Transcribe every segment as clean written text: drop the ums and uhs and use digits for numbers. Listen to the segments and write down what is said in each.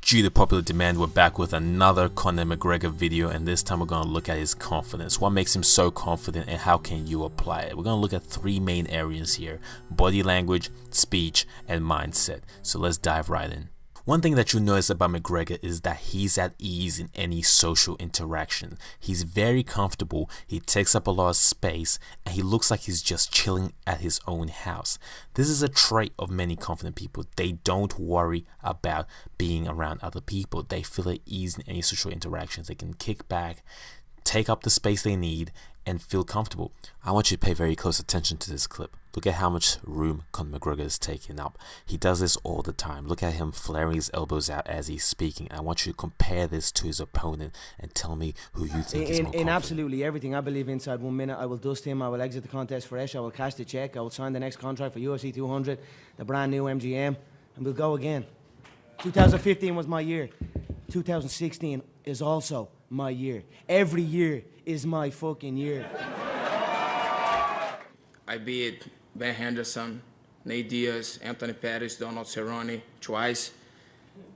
Due to popular demand, we're back with another Conor McGregor video, and this time we're going to look at his confidence. What makes him so confident and how can you apply it? We're going to look at three main areas here: body language, speech, and mindset. So let's dive right in. One thing that you'll notice about McGregor is that he's at ease in any social interaction. He's very comfortable, he takes up a lot of space, and he looks like he's just chilling at his own house. This is a trait of many confident people. They don't worry about being around other people. They feel at ease in any social interactions. They can kick back, take up the space they need, and feel comfortable. I want you to pay very close attention to this clip. Look at how much room Conor McGregor is taking up. He does this all the time. Look at him flaring his elbows out as he's speaking. I want you to compare this to his opponent and tell me who you think is more confident. In absolutely everything, I believe inside 1 minute I will dust him, I will exit the contest fresh, I will cash the check, I will sign the next contract for UFC 200, the brand new MGM, and we'll go again. 2015 was my year. 2016 is also my year. Every year is my fucking year. I beat Ben Henderson, Nate Diaz, Anthony Pettis, Donald Cerrone twice,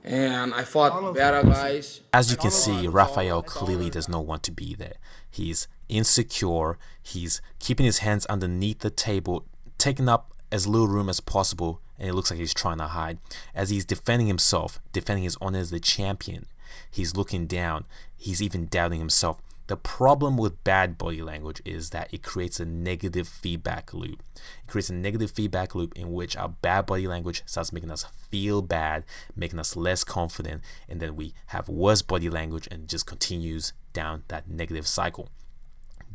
and I fought better guys. As you can see, Rafael clearly does not want to be there. He's insecure, he's keeping his hands underneath the table, taking up as little room as possible, and it looks like he's trying to hide. As he's defending himself, defending his honor as the champion, he's looking down, he's even doubting himself. The problem with bad body language is that it creates a negative feedback loop. It creates a negative feedback loop in which our bad body language starts making us feel bad, making us less confident, and then we have worse body language and it just continues down that negative cycle.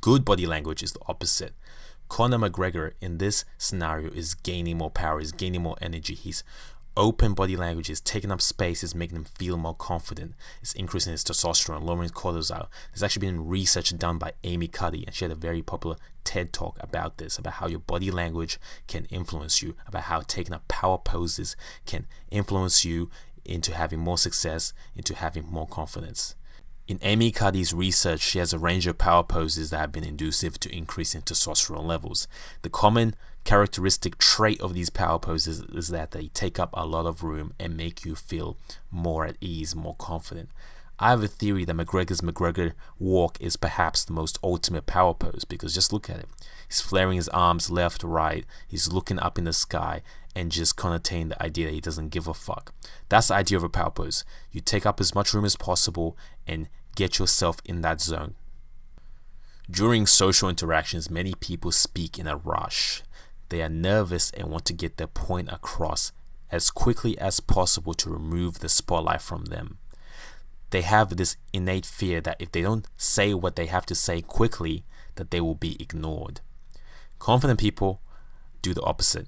Good body language is the opposite. Conor McGregor in this scenario is gaining more power, is gaining more energy. He's open body language, is taking up space, is making him feel more confident. It's increasing his testosterone, lowering his cortisol. There's actually been research done by Amy Cuddy, and she had a very popular TED talk about this, about how your body language can influence you, about how taking up power poses can influence you into having more success, into having more confidence. In Amy Cuddy's research, she has a range of power poses that have been inducive to increasing testosterone levels. The common characteristic trait of these power poses is that they take up a lot of room and make you feel more at ease, more confident. I have a theory that McGregor's McGregor walk is perhaps the most ultimate power pose, because just look at it. He's flaring his arms left, right, he's looking up in the sky and just connotating the idea that he doesn't give a fuck. That's the idea of a power pose. You take up as much room as possible and get yourself in that zone. During social interactions, many people speak in a rush. They are nervous and want to get their point across as quickly as possible to remove the spotlight from them. They have this innate fear that if they don't say what they have to say quickly, that they will be ignored. Confident people do the opposite.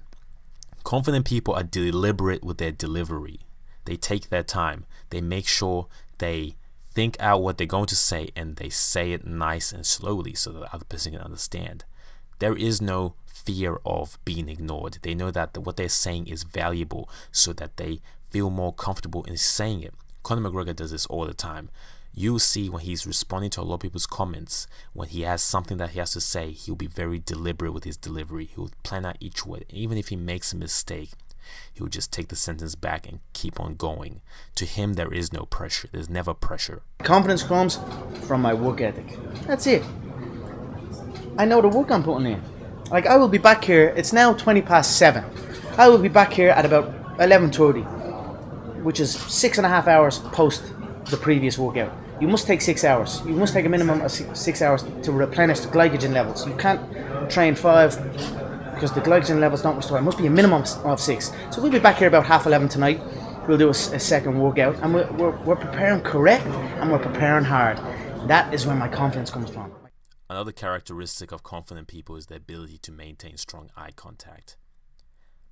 Confident people are deliberate with their delivery. They take their time. They make sure they think out what they're going to say and they say it nice and slowly so that the other person can understand. There is no fear of being ignored. They know that what they're saying is valuable, so that they feel more comfortable in saying it. Conor McGregor does this all the time. You'll see when he's responding to a lot of people's comments, when he has something that he has to say, he'll be very deliberate with his delivery. He'll plan out each word. Even if he makes a mistake, he'll just take the sentence back and keep on going. To him, there is no pressure. There's never pressure. Confidence comes from my work ethic. That's it. I know the work I'm putting in. Like, I will be back here, it's now 7:20. I will be back here at about 11:30, which is 6.5 hours post the previous workout. You must take 6 hours. You must take a minimum of 6 hours to replenish the glycogen levels. You can't train 5 because the glycogen levels don't restore. It must be a minimum of 6. So we'll be back here about 11:30 tonight. We'll do a second workout, and we're preparing correct and we're preparing hard. That is where my confidence comes from. Another characteristic of confident people is the ability to maintain strong eye contact.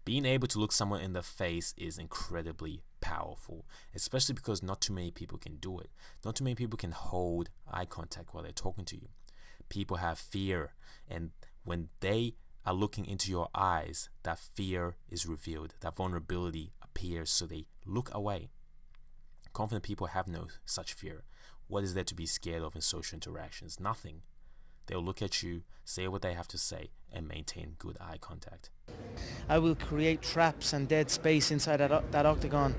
Being able to look someone in the face is incredibly powerful, especially because not too many people can do it. Not too many people can hold eye contact while they're talking to you. People have fear, and when they are looking into your eyes, that fear is revealed, that vulnerability appears, so they look away. Confident people have no such fear. What is there to be scared of in social interactions? Nothing. They'll look at you, say what they have to say, and maintain good eye contact. I will create traps and dead space inside that octagon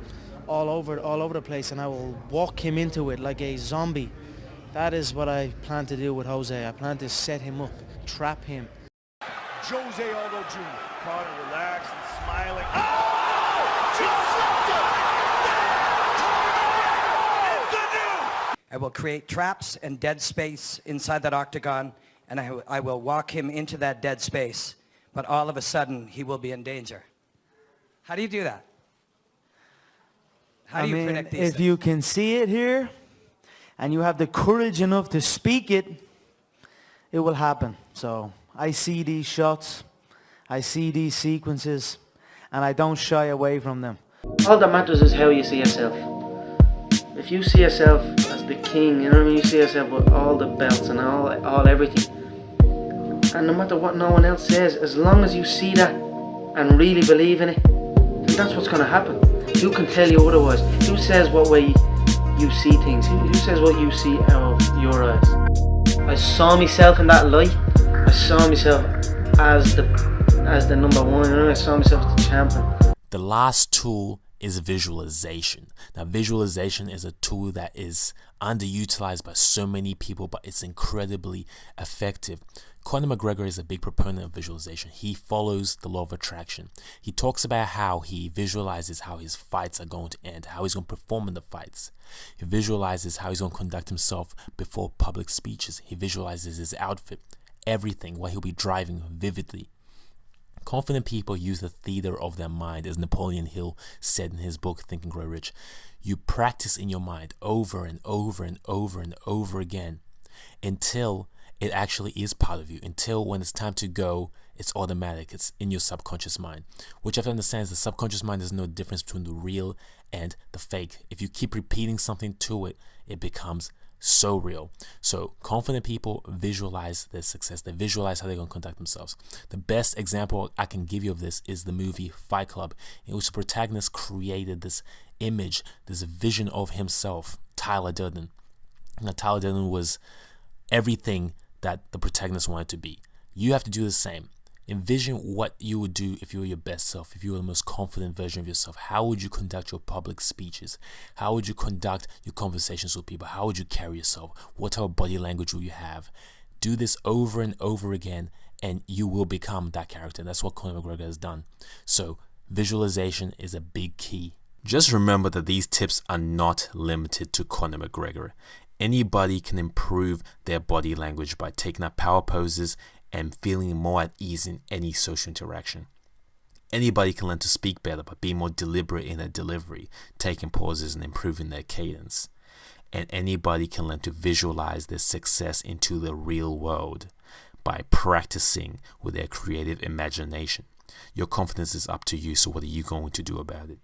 all over the place, and I will walk him into it like a zombie. That is what I plan to do with Jose. I plan to set him up, trap him. Jose Aldo Jr. Conor relaxed and smiling. Oh! I will create traps and dead space inside that octagon, and I will walk him into that dead space, but all of a sudden he will be in danger. How do you do that? How do you predict these if things? you can see it here and you have the courage enough to speak it, it will happen. So I see these shots, I see these sequences, and I don't shy away from them. All that matters is how you see yourself. If you see yourself as the king, you know what I mean, you see yourself with all the belts and all everything, and no matter what no one else says, as long as you see that and really believe in it, then that's what's going to happen. Who can tell you otherwise? Who says what way you see things? Who says what you see out of your eyes? I saw myself in that light. I saw myself as the number one. You know, I saw myself as the champion. The last tool is visualization. Now, visualization is a tool that is underutilized by so many people, but it's incredibly effective. Conor McGregor is a big proponent of visualization. He follows the law of attraction. He talks about how he visualizes how his fights are going to end, how he's going to perform in the fights. He visualizes how he's going to conduct himself before public speeches. He visualizes his outfit, everything, what he'll be driving vividly. Confident people use the theater of their mind, as Napoleon Hill said in his book, Think and Grow Rich. You practice in your mind over and over and over and over again until it actually is part of you, until when it's time to go, it's automatic. It's in your subconscious mind, which you have to understand is the subconscious mind is no difference between the real and the fake. If you keep repeating something to it, it becomes so real. So confident people visualize their success. They visualize how they're going to conduct themselves. The best example I can give you of this is the movie Fight Club, in which the protagonist created this image, this vision of himself, Tyler Durden. Now, Tyler Durden was everything that the protagonist wanted to be. You have to do the same. Envision what you would do if you were your best self, if you were the most confident version of yourself. How would you conduct your public speeches? How would you conduct your conversations with people? How would you carry yourself? What type of body language will you have? Do this over and over again, and you will become that character. That's what Conor McGregor has done. So visualization is a big key. Just remember that these tips are not limited to Conor McGregor. Anybody can improve their body language by taking up power poses and feeling more at ease in any social interaction. Anybody can learn to speak better by being more deliberate in their delivery, taking pauses and improving their cadence. And anybody can learn to visualize their success into the real world by practicing with their creative imagination. Your confidence is up to you, so what are you going to do about it?